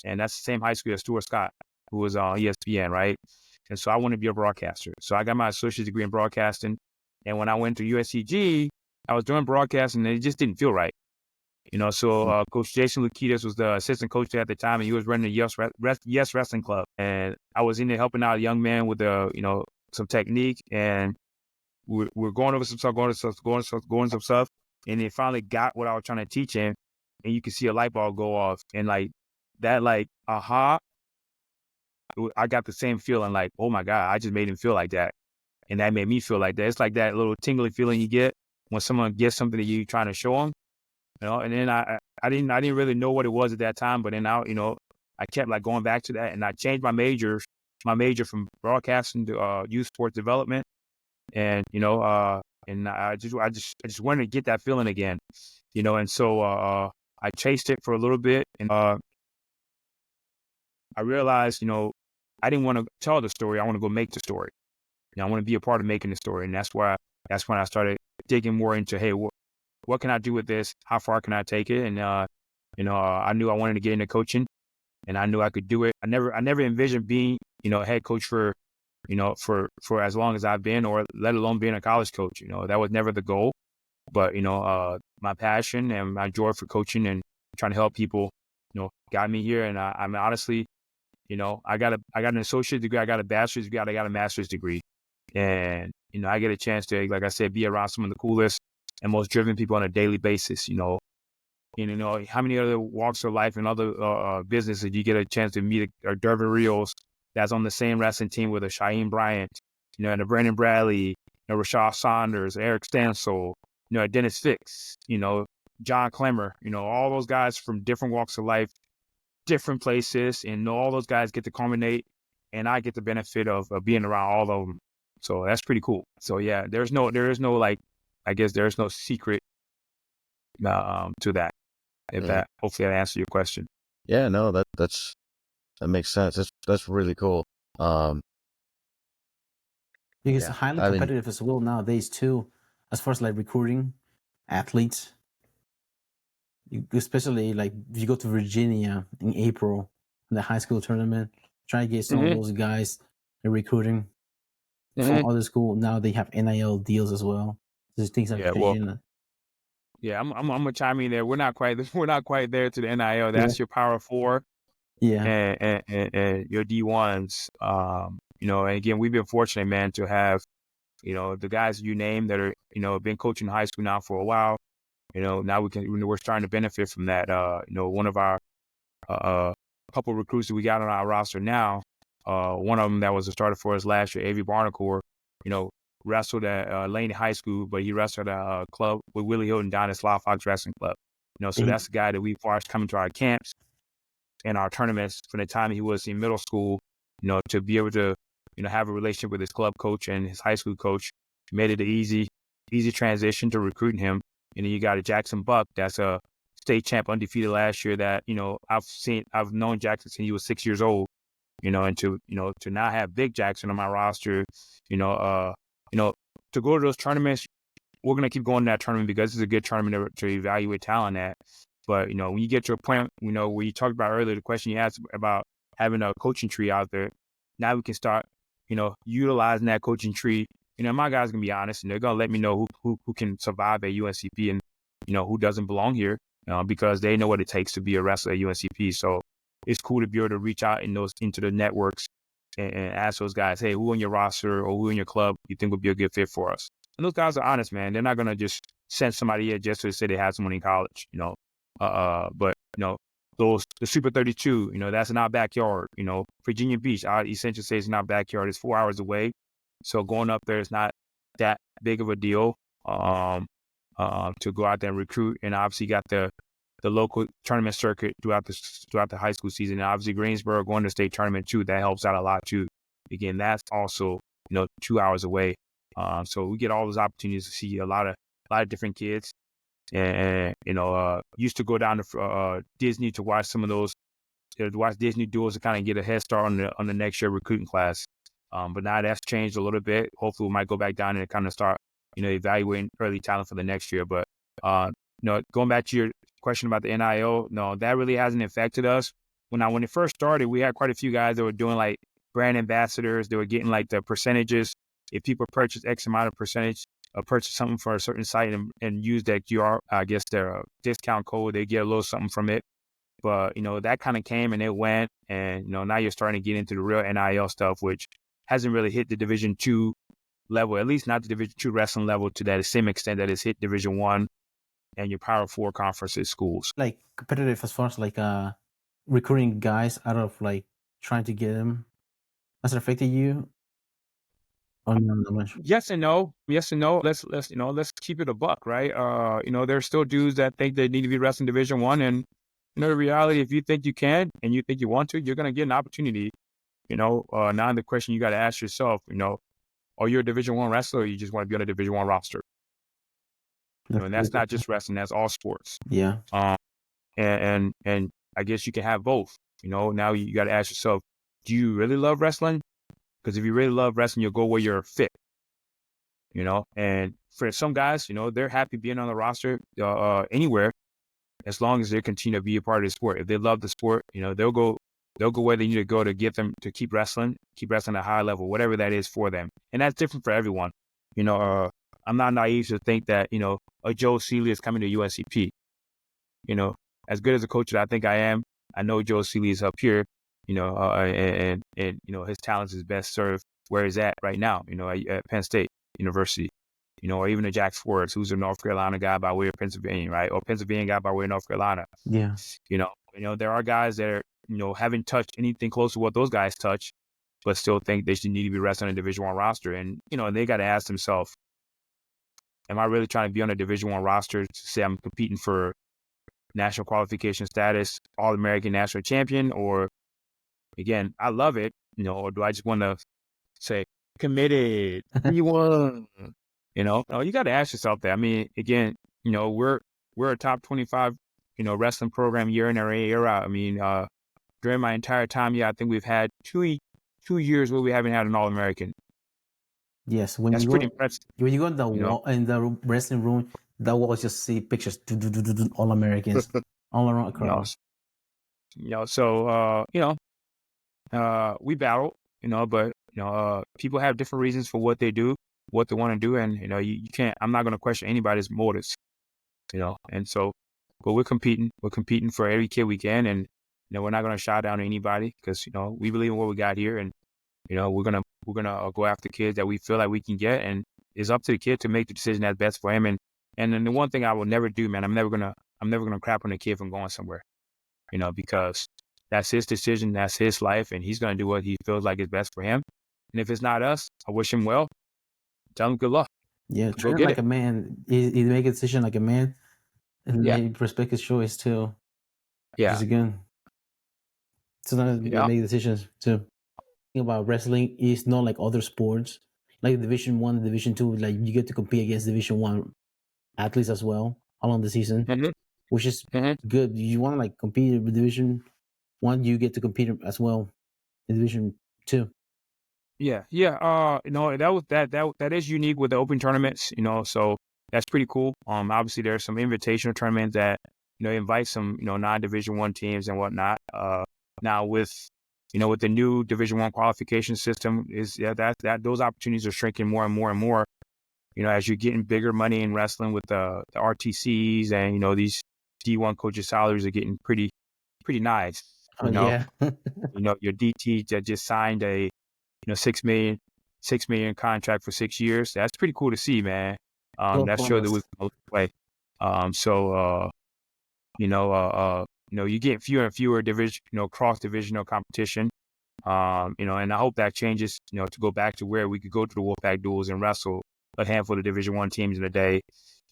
and that's the same high school as Stuart Scott, who was on ESPN, right? And so I wanted to be a broadcaster. So I got my associate's degree in broadcasting, and when I went to USCG, I was doing broadcasting, and it just didn't feel right. You know, so Coach Jason Lukitas was the assistant coach there at the time, and he was running the Yes Wrestling Club. And I was in there helping out a young man with, you know, some technique, and we're going over some stuff, going some stuff, and they finally got what I was trying to teach him, and you can see a light bulb go off, and like that, like aha, I got the same feeling, like, oh my God, I just made him feel like that, and that made me feel like that. It's like that little tingly feeling you get when someone gets something that you're trying to show them. You know, and then I didn't really know what it was at that time, but then you know, I kept like going back to that, and I changed my major from broadcasting to youth sports development, and you know, and I just wanted to get that feeling again, you know, and so I chased it for a little bit, and I realized, you know, I didn't want to tell the story. I want to go make the story. You know, I want to be a part of making the story, and that's when I started digging more into, hey, what can I do with this? How far can I take it? And you know, I knew I wanted to get into coaching, and I knew I could do it. I never envisioned being, you know, a head coach for, you know, for as long as I've been, or let alone being a college coach. You know, that was never the goal. But you know, my passion and my joy for coaching and trying to help people, you know, got me here. And I'm honestly, you know, I got an associate degree, I got a bachelor's degree, I got a master's degree, and you know, I get a chance to, like I said, be around some of the coolest and most driven people on a daily basis. You know, and, you know, how many other walks of life and other businesses you get a chance to meet a Dervin Rios that's on the same wrestling team with a Shaheem Bryant, you know, and a Brandon Bradley, you know, Rashad Saunders, Eric Stansel, you know, Dennis Fix, you know, John Clemmer, you know, all those guys from different walks of life, different places, and all those guys get to culminate, and I get the benefit of being around all of them. So that's pretty cool. So yeah, there is no like I guess there's no secret to that. If that, hopefully that answers your question. Yeah, no, that makes sense. That's really cool. Because Yeah, highly I mean, competitive as well nowadays too, as far as like recruiting athletes. Especially like if you go to Virginia in April in the high school tournament, try to get some of those guys they're recruiting from other school. Now they have NIL deals as well. These things are Yeah, well, changing. yeah, I'm gonna chime in there. We're not quite there to the NIL. That's your Power Four Yeah. and your D1s. You know, and again, we've been fortunate, man, to have, you know, the guys you named that are, you know, been coaching high school now for a while. You know, now we're starting to benefit from that. You know, one of our couple recruits that we got on our roster now, one of them that was a starter for us last year, Avi Barnacore, you know, wrestled at Laney High School, but he wrestled at a club with Willie Hilton down at Slough Fox Wrestling Club. You know, so that's the guy that we've watched coming to our camps and our tournaments from the time he was in middle school, you know, to be able to, you know, have a relationship with his club coach and his high school coach made it an easy transition to recruiting him. And then you got a Jackson Buck that's a state champ, undefeated last year. That, you know, I've known Jackson since he was 6 years old. You know, and to now have Big Jackson on my roster, you know, to go to those tournaments, we're gonna keep going to that tournament because it's a good tournament to evaluate talent at. But, you know, when you get to a point, you know, where you talked about earlier, the question you asked about having a coaching tree out there, now we can start, you know, utilizing that coaching tree. You know, my guys gonna be honest, and they're gonna let me know who can survive at UNCP and, you know, who doesn't belong here, because they know what it takes to be a wrestler at UNCP. So it's cool to be able to reach out into the networks and ask those guys, hey, who on your roster or who in your club you think would be a good fit for us? And those guys are honest, man. They're not gonna just send somebody here just to say they have someone in college, you know. But, you know, the Super 32, you know, that's in our backyard. You know, Virginia Beach, our essential say is in our backyard. It's 4 hours away, so going up there is not that big of a deal. To go out there and recruit, and obviously got the local tournament circuit throughout the high school season. And obviously Greensboro going to state tournament too. That helps out a lot too. Again, that's also, you know, 2 hours away. So we get all those opportunities to see a lot of different kids. And you know, used to go down to Disney to watch some of those, to watch Disney duels to kind of get a head start on the next year recruiting class. But now that's changed a little bit. Hopefully, we might go back down and kind of start, you know, evaluating early talent for the next year. But you know, going back to your question about the NIL, no, that really hasn't affected us. When it first started, we had quite a few guys that were doing like brand ambassadors. They were getting like the percentages. If people purchase X amount of percentage, purchase something for a certain site and use that QR, I guess their discount code, they get a little something from it. But, you know, that kind of came and it went, and, you know, now you're starting to get into the real NIL stuff, which hasn't really hit the Division II level, at least not the Division II wrestling level to that same extent that it's hit Division I and your Power 4 conferences schools. Like competitive as far as like recruiting guys out of like trying to get them. Has it affected you? Yes and no. Yes and no. Let's keep it a buck, right? You know, there's still dudes that think they need to be wrestling Division I, and, you know, the reality, if you think you can and you think you want to, you're gonna get an opportunity. You know, now the question you got to ask yourself, you know, are you a Division I wrestler, or you just want to be on a Division I roster? You know, and that's not just wrestling; that's all sports. Yeah. And I guess you can have both. You know, now you got to ask yourself, do you really love wrestling? Because if you really love wrestling, you'll go where you're fit. You know, and for some guys, you know, they're happy being on the roster anywhere, as long as they continue to be a part of the sport. If they love the sport, you know, they'll go where they need to go to get them to keep wrestling at a high level, whatever that is for them. And that's different for everyone. You know, I'm not naive to think that, you know, a Joe Seeley is coming to UNCP. You know, as good as a coach that I think I am, I know Joe Seeley is up here, you know, and you know, his talents is best served where he's at right now, you know, at Penn State University, you know, or even a Jack Swartz, who's a North Carolina guy by way of Pennsylvania, right? Or Pennsylvania guy by way of North Carolina. Yeah. You know, there are guys that are, you know, haven't touched anything close to what those guys touch, but still think they should need to be wrestling on a Division I roster. And, you know, they got to ask themselves, am I really trying to be on a Division I roster to say I'm competing for national qualification status, All-American national champion? Or, again, I love it, you know, or do I just want to say, committed, D1, You got to ask yourself that. I mean, again, we're a top 25, wrestling program year in or year out. I mean, during my entire time, I think we've had 2 years where we haven't had an All-American. Yes, That's pretty impressive. when you go in the You know? wall in the wrestling room, that wall just see pictures, all Americans, all around the crowd. So we battle, but people have different reasons for what they do, what they want to do, and you can't. I'm not going to question anybody's motives, and so, but we're competing for every kid we can, and we're not going to shy down to anybody because we believe in what we got here, and we're gonna go after kids that we feel like we can get, and it's up to the kid to make the decision that's best for him. And then the one thing I will never do, man, I'm never gonna crap on the kid from going somewhere, because that's his decision, that's his life, and he's gonna do what he feels like is best for him. And if it's not us, I wish him well. Tell him good luck. Yeah, Go train get like it. a man. He make a decision like a man, and Yeah. he respect his choice too. Yeah. Just again, sometimes they Yeah. make decisions too. Thing about wrestling is not like other sports, like Division 1, Division 2. Like you get to compete against Division 1 athletes as well along the season, Mhm. which is Mhm. good. You want to like compete with Division 1, you get to compete as well in Division 2. Yeah. That is unique with the open tournaments, so that's pretty cool. Obviously there's some invitational tournaments that, invite some, non-Division 1 teams and whatnot. Now with the new Division 1 qualification system that those opportunities are shrinking more and more and more, as you're getting bigger money in wrestling with the RTCs and, these D1 coaches' salaries are getting pretty nice. Oh yeah. Your DT that just signed a, $6 million contract for 6 years. That's pretty cool to see, man. That shows that we can play. You get fewer and fewer division, cross divisional competition. And I hope that changes, to go back to where we could go to the Wolfpack duels and wrestle a handful of Division 1 teams in a day.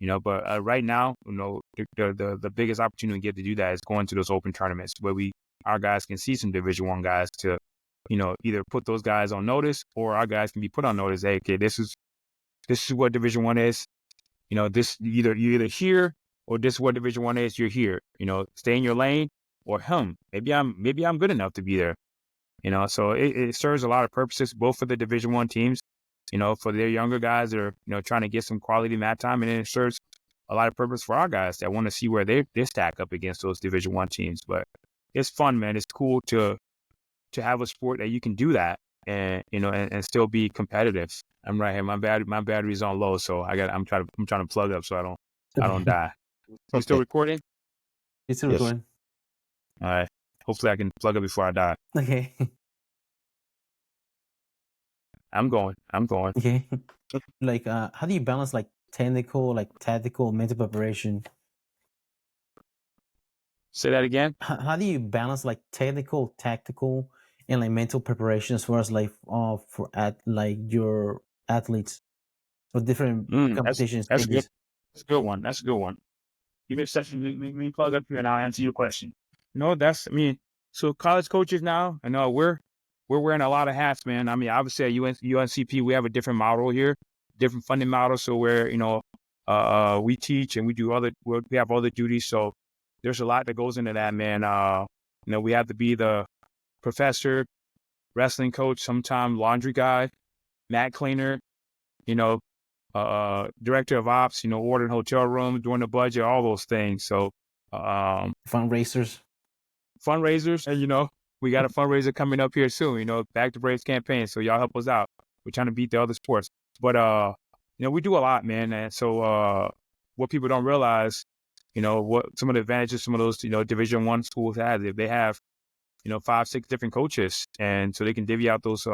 But right now, the biggest opportunity we get to do that is going to those open tournaments where our guys can see some Division 1 guys to, either put those guys on notice or our guys can be put on notice. Hey, okay, this is what Division 1 is. This you're either here or this is what Division 1 is. You're here. Stay in your lane, or maybe I'm good enough to be there. So it serves a lot of purposes, both for the Division 1 teams, for their younger guys that are, trying to get some quality mat time, and then it serves a lot of purpose for our guys that want to see where they stack up against those Division 1 teams. But it's fun, man. It's cool to have a sport that you can do that and and still be competitive. I'm right here. My battery's on low, so I'm trying to plug up so I don't die. You still recording? It's still Yes. recording. All right. Hopefully I can plug up before I die. Okay. I'm going. Okay. Like, how do you balance like technical, like tactical, mental preparation? Say that again. How do you balance like technical, tactical, and like mental preparation as far as like for your athletes for different competition That's good. stages? That's a good one. Give me a second. Let me plug up here and I'll answer your question. So college coaches now, I know we're wearing a lot of hats, man. I mean, obviously at UNCP, we have a different model here, different funding model. So where, we teach and we have other duties. So there's a lot that goes into that, man. We have to be the professor, wrestling coach, sometime laundry guy, mat cleaner, director of ops, ordering hotel rooms, doing the budget, all those things. So, Fundraisers. And, we got a fundraiser coming up here soon, Back to Braves campaign. So y'all help us out. We're trying to beat the other sports, but, we do a lot, man. And so, what people don't realize, what some of the advantages some of those, Division 1 schools have, if they have, 5, 6 different coaches, and so they can divvy out those,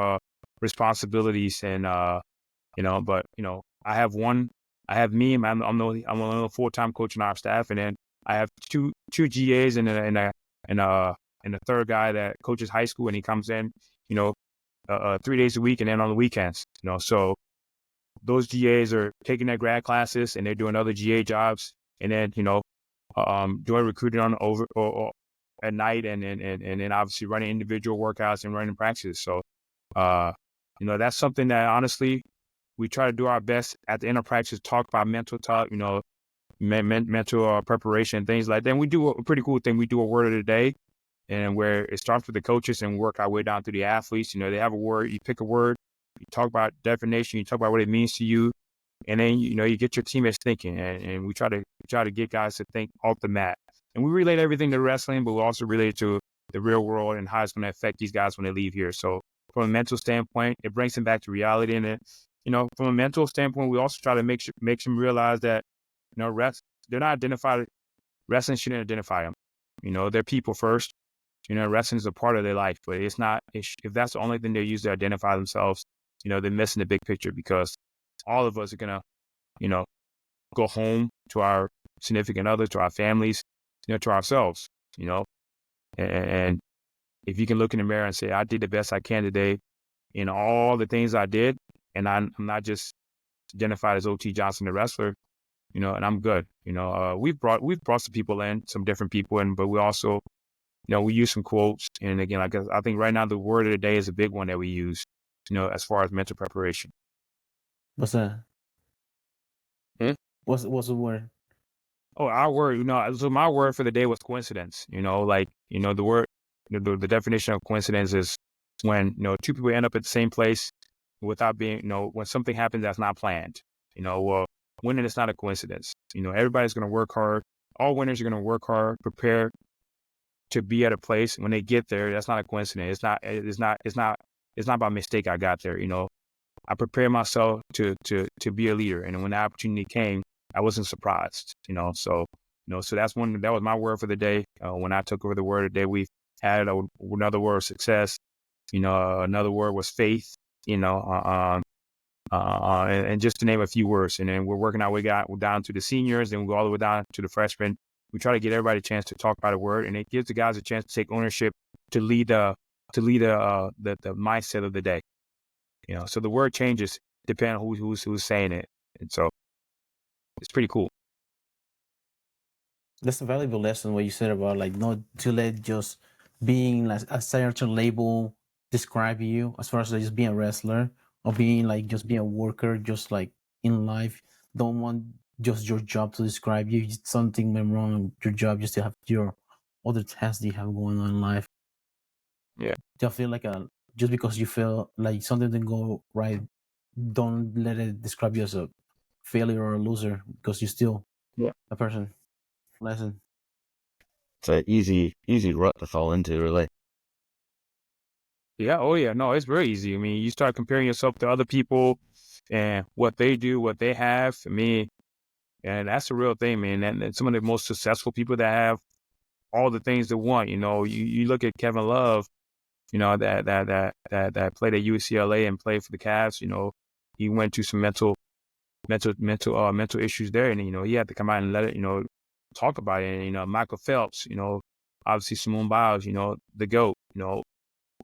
responsibilities and, but I have me, and I'm the full-time coach on our staff, and then I have two GAs and a third guy that coaches high school, and he comes in, 3 days a week, and then on the weekends, so those GAs are taking their grad classes and they're doing other GA jobs, and then doing recruiting on over or at night, and then obviously running individual workouts and running practices. So that's something that honestly we try to do our best at the end of practice, talk about mental talk, mental preparation, things like that. And we do a pretty cool thing. We do a word of the day, and where it starts with the coaches and work our way down through the athletes. They have a word, you pick a word, you talk about definition, you talk about what it means to you, and then you get your teammates thinking, and we try to get guys to think off the mat. And we relate everything to wrestling, but we also relate to the real world and how it's going to affect these guys when they leave here. So from a mental standpoint, it brings them back to reality. And then, from a mental standpoint, we also try to make them realize that, they're not identified. Wrestling shouldn't identify them. They're people first. Wrestling is a part of their life, but it's not. If that's the only thing they use to identify themselves, they're missing the big picture, because all of us are gonna, go home to our significant other, to our families, to ourselves, and if you can look in the mirror and say, I did the best I can today in all the things I did, and I'm not just identified as OT Johnson, the wrestler, and I'm good. We've brought some people in, some different people in, but we also, we use some quotes. And again, I think right now the word of the day is a big one that we use, as far as mental preparation. What's that? Hmm? What's the word? Oh, our word, so my word for the day was coincidence. The word, the definition of coincidence is when, two people end up at the same place without being, when something happens that's not planned. Well, winning is not a coincidence. Everybody's going to work hard. All winners are going to work hard, prepare to be at a place. When they get there, that's not a coincidence. It's not by mistake I got there. I prepared myself to be a leader. And when the opportunity came, I wasn't surprised, so that was my word for the day. When I took over the word of the day, we added another word of success. Another word was faith, and just to name a few words. And then we're working our way down to the seniors, then we go all the way down to the freshmen. We try to get everybody a chance to talk about a word, and it gives the guys a chance to take ownership, to lead the mindset of the day. So the word changes depending on who's saying it, and so it's pretty cool. That's a valuable lesson what you said about not to let just being like a certain label describe you, as far as just being a wrestler or being just being a worker, just like in life. Don't want just your job to describe you. Something went wrong with your job, you still have your other tasks you have going on in life. Yeah. Don't feel just because you feel like something didn't go right, don't let it describe you as a failure or a loser, because you're still a person. Lesson. It's an easy rut to fall into, really. Yeah. Oh, yeah. No, it's very easy. I mean, you start comparing yourself to other people and what they do, what they have. I mean, and that's the real thing, man. And some of the most successful people that have all the things they want, you look at Kevin Love, that played at UCLA and played for the Cavs. He went to some mental issues there, and he had to come out and let it, talk about it. And, Michael Phelps, obviously Simone Biles, the GOAT,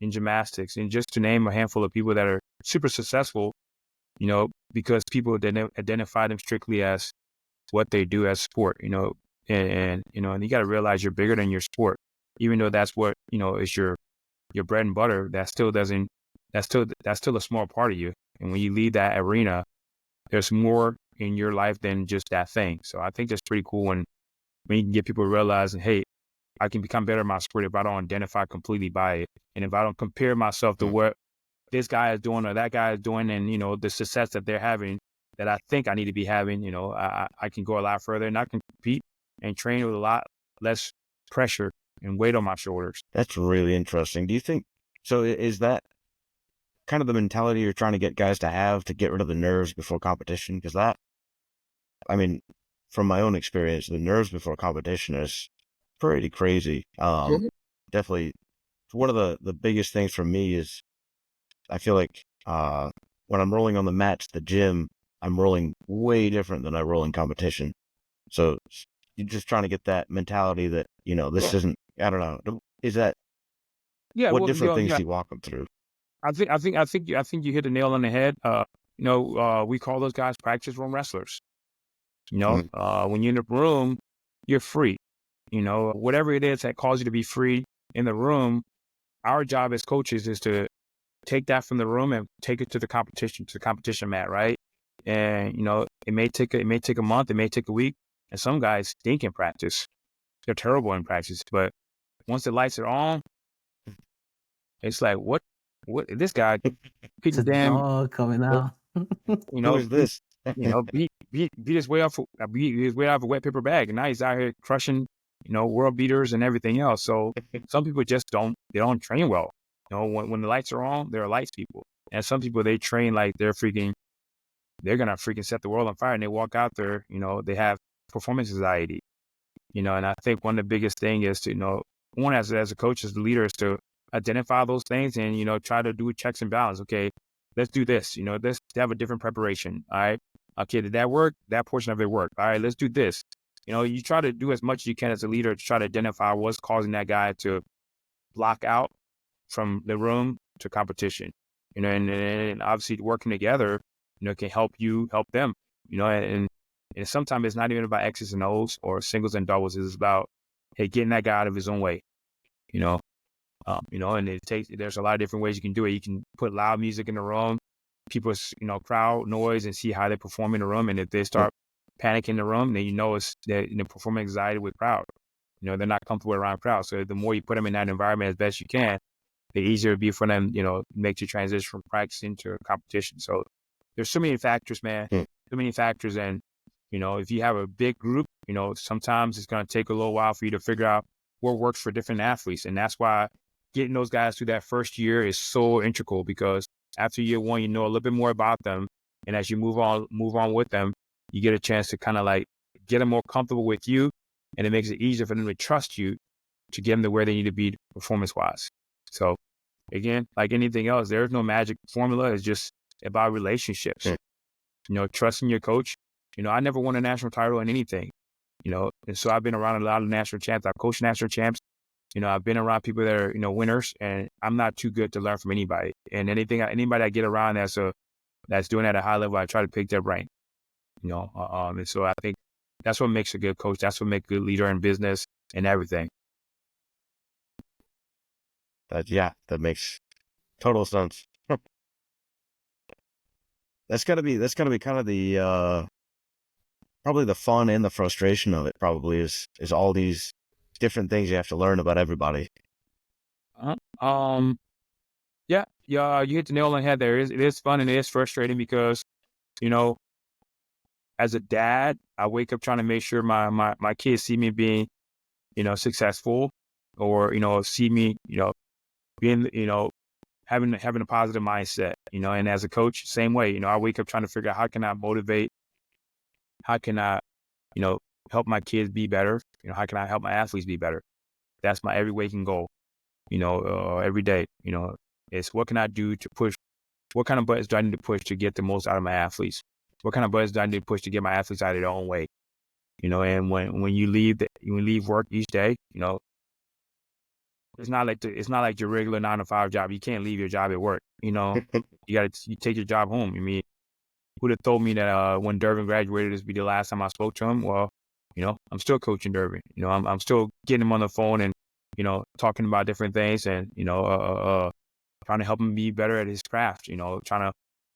in gymnastics, and just to name a handful of people that are super successful, because people identify them strictly as what they do as sport, and you got to realize you're bigger than your sport, even though that's what, is your bread and butter. That's still a small part of you. And when you leave that arena, there's more in your life than just that thing. So I think that's pretty cool when you can get people realizing, hey, I can become better at my sport if I don't identify completely by it. And if I don't compare myself to what this guy is doing or that guy is doing, and, the success that they're having that I think I need to be having, I can go a lot further, and I can compete and train with a lot less pressure and weight on my shoulders. That's really interesting. Do you think, so is that kind of the mentality you're trying to get guys to have, to get rid of the nerves before competition? Because from my own experience, the nerves before competition is pretty crazy. Definitely, one of the biggest things for me is I feel like when I'm rolling on the mats, the gym, I'm rolling way different than I roll in competition. So you're just trying to get that mentality that, this isn't, I don't know. Is that, what different things do you walk them through? I think you hit the nail on the head. We call those guys practice room wrestlers. When you're in the room, you're free. Whatever it is that calls you to be free in the room, our job as coaches is to take that from the room and take it to the competition mat, right? And, it may take a month, it may take a week. And some guys stink in practice. They're terrible in practice. But once the lights are on, it's like, what this guy It's a couldn't damn, dog coming out. Who is this? beat his way off a wet paper bag. And now he's out here crushing, world beaters and everything else. So some people just don't train well. When the lights are on, they're lights people. And some people, they train like they're going to freaking set the world on fire, and they walk out there, they have performance anxiety, and I think one of the biggest thing is to, one as a coach, as the leader, is to identify those things and, try to do checks and balance. Okay, let's do this, let's have a different preparation. All right. Okay. Did that work? That portion of it worked. All right. Let's do this. You try to do as much as you can as a leader to try to identify what's causing that guy to block out from the room to competition, and obviously working together, can help you help them, and sometimes it's not even about X's and O's or singles and doubles. It's about, hey, getting that guy out of his own way, and there's a lot of different ways you can do it. You can put loud music in the room, people's, crowd noise, and see how they perform in the room. And if they start panicking in the room, then it's performing anxiety with crowd. They're not comfortable around crowd. So the more you put them in that environment as best you can, the easier it'll be for them, make the transition from practicing to competition. So there's so many factors, man. So many factors. And, if you have a big group, sometimes it's going to take a little while for you to figure out what works for different athletes. And that's why getting those guys through that first year is so integral, because after year one, you know a little bit more about them. And as you move on with them, you get a chance to kind of like get them more comfortable with you. And it makes it easier for them to trust you to get them to where they need to be performance-wise. So again, like anything else, there's no magic formula. It's just about relationships. Trusting your coach. I never won a national title in anything, and so I've been around a lot of national champs. I've coached national champs. I've been around people that are, winners, and I'm not too good to learn from anybody. And anybody I get around that's doing at a high level, I try to pick their brain, and so I think that's what makes a good coach. That's what makes a good leader in business and everything. That makes total sense. That's gotta be kind of the probably the fun and the frustration of it. Probably is all these different things you have to learn about everybody. Yeah, you hit the nail on the head there. It is fun and it is frustrating because, as a dad, I wake up trying to make sure my kids see me being, successful, or, see me, being, having a positive mindset, and as a coach, same way, I wake up trying to figure out how can I motivate, how can I, help my kids be better, how can I help my athletes be better? That's my every waking goal, every day, is what can I do to push, what kind of buttons do I need to push to get the most out of my athletes? What kind of buttons do I need to push to get my athletes out of their own way? And when you leave work each day, it's not like your regular 9-to-5 job. You can't leave your job at work. You take your job home. I mean, who'd have told me that when Durbin graduated, this would be the last time I spoke to him? Well, I'm still coaching Durbin. I'm still getting him on the phone and, talking about different things and, trying to help him be better at his craft, trying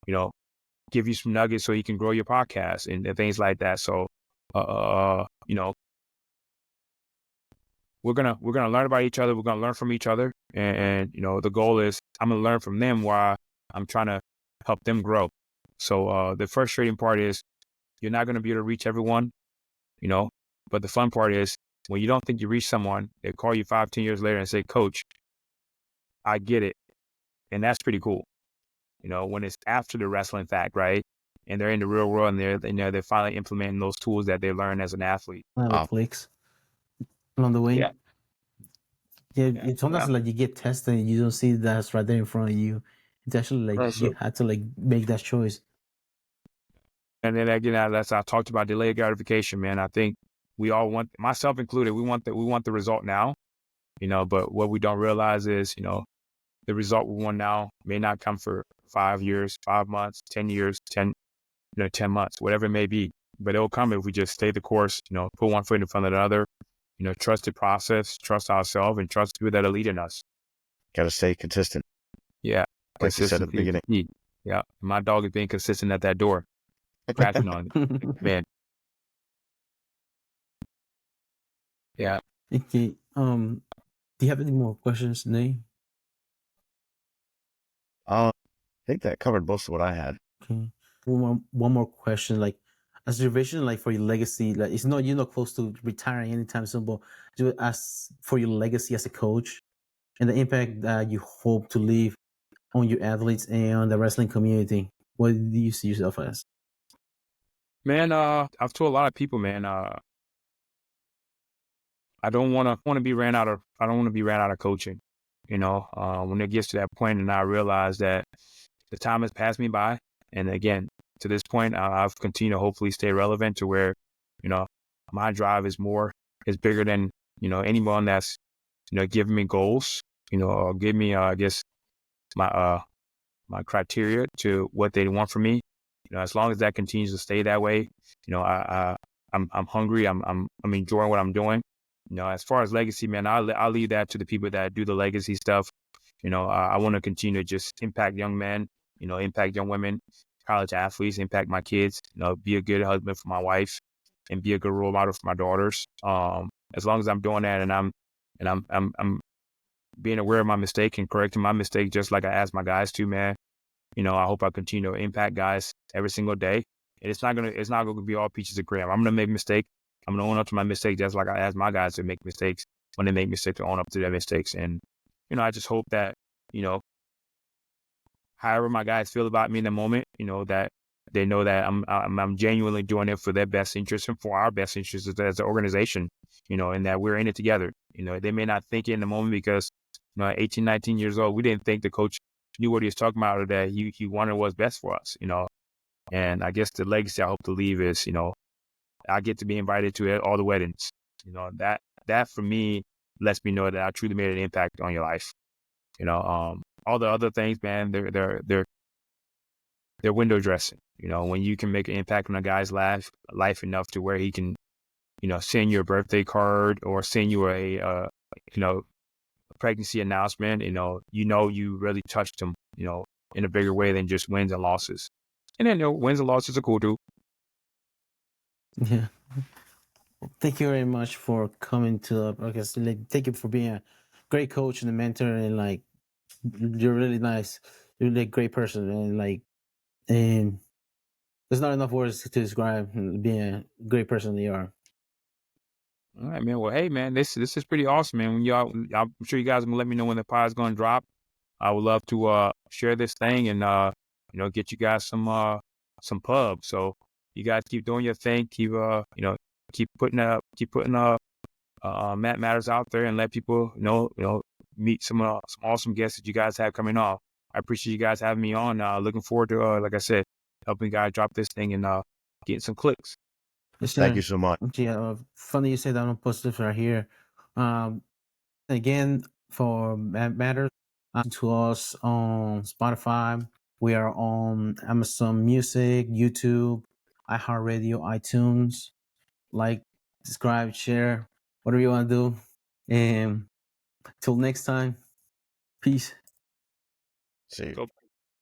to, give you some nuggets so you can grow your podcast and things like that. So, we're gonna learn about each other. We're gonna learn from each other, and the goal is I'm gonna learn from them while I'm trying to help them grow. So the frustrating part is you're not gonna be able to reach everyone, but the fun part is when you don't think you reach someone, they call you 5-10 years later and say, "Coach, I get it," and that's pretty cool. When it's after the wrestling fact, right? And they're in the real world and they're finally implementing those tools that they learned as an athlete. Clicks along the way. Yeah. It's almost like you get tested and you don't see that's right there in front of you. It's actually like you had to like make that choice. And then again, that's I talked about delayed gratification, man. I think we all want, myself included, we want the result now, but what we don't realize is, the result we want now may not come for 5 years, 5 months, 10 years, 10 months, whatever it may be. But it'll come if we just stay the course, put one foot in front of the other, trust the process, trust ourselves, and trust people that are leading us. Got to stay consistent. Yeah. Like you said at the beginning. Yeah. My dog is being consistent at that door. crashing on it. Man. Yeah. Okay. Do you have any more questions, Nate? I think that covered most of what I had. Okay. One more question. Like, as your vision, like for your legacy, like it's not you're not close to retiring anytime soon, but as for your legacy as a coach and the impact that you hope to leave on your athletes and on the wrestling community, what do you see yourself as? Man, I've told a lot of people, man, I don't want to be ran out of coaching. You know, when it gets to that point and I realize that the time has passed me by. And again, to this point, I've continued to hopefully stay relevant to where, you know, my drive is bigger than, anyone that's, giving me goals, or give me, I guess my criteria to what they want from me. As long as that continues to stay that way, I'm hungry. I'm enjoying what I'm doing. As far as legacy, man, I'll leave that to the people that do the legacy stuff. I want to continue to just impact young men, impact young women, college athletes, impact my kids, be a good husband for my wife and be a good role model for my daughters. As long as I'm doing that and I'm being aware of my mistake and correcting my mistake, just like I asked my guys to, man. I hope I continue to impact guys every single day. And it's not gonna be all peaches and cream. I'm gonna make a mistake. I'm gonna own up to my mistake, just like I ask my guys to make mistakes. When they make mistakes, to own up to their mistakes. And I just hope that however my guys feel about me in the moment, that they know that I'm genuinely doing it for their best interest and for our best interest as an organization. And that we're in it together. They may not think it in the moment because at 18, 19 years old, we didn't think the coach knew what he was talking about or that he wanted what's best for us. And I guess the legacy I hope to leave is, I get to be invited to all the weddings. That for me lets me know that I truly made an impact on your life. All the other things, man, they're window dressing. When you can make an impact on a guy's life enough to where he can, send you a birthday card or send you a pregnancy announcement, you really touched him, in a bigger way than just wins and losses. And then, wins and losses are cool too. Yeah. Thank you very much for coming to the podcast. Like, thank you for being a great coach and a mentor, and like you're really nice. You're like a great person, and like, and there's not enough words to describe being a great person that you are. All right, man. Well, hey, man, this is pretty awesome, man. I'm sure you guys are gonna let me know when the pod is gonna drop. I would love to share this thing and get you guys some pub. So you guys keep doing your thing. Keep putting Matt Matters out there and let people meet some awesome guests that you guys have coming on. I appreciate you guys having me on. Looking forward to like I said, helping you guys drop this thing and getting some clicks. Yes, Thank you so much. Yeah, funny you say that on positive right here. Again, for matters to us on Spotify. We are on Amazon Music, YouTube, iHeartRadio, iTunes. Like, subscribe, share, whatever you want to do. And till next time, peace. See you. Go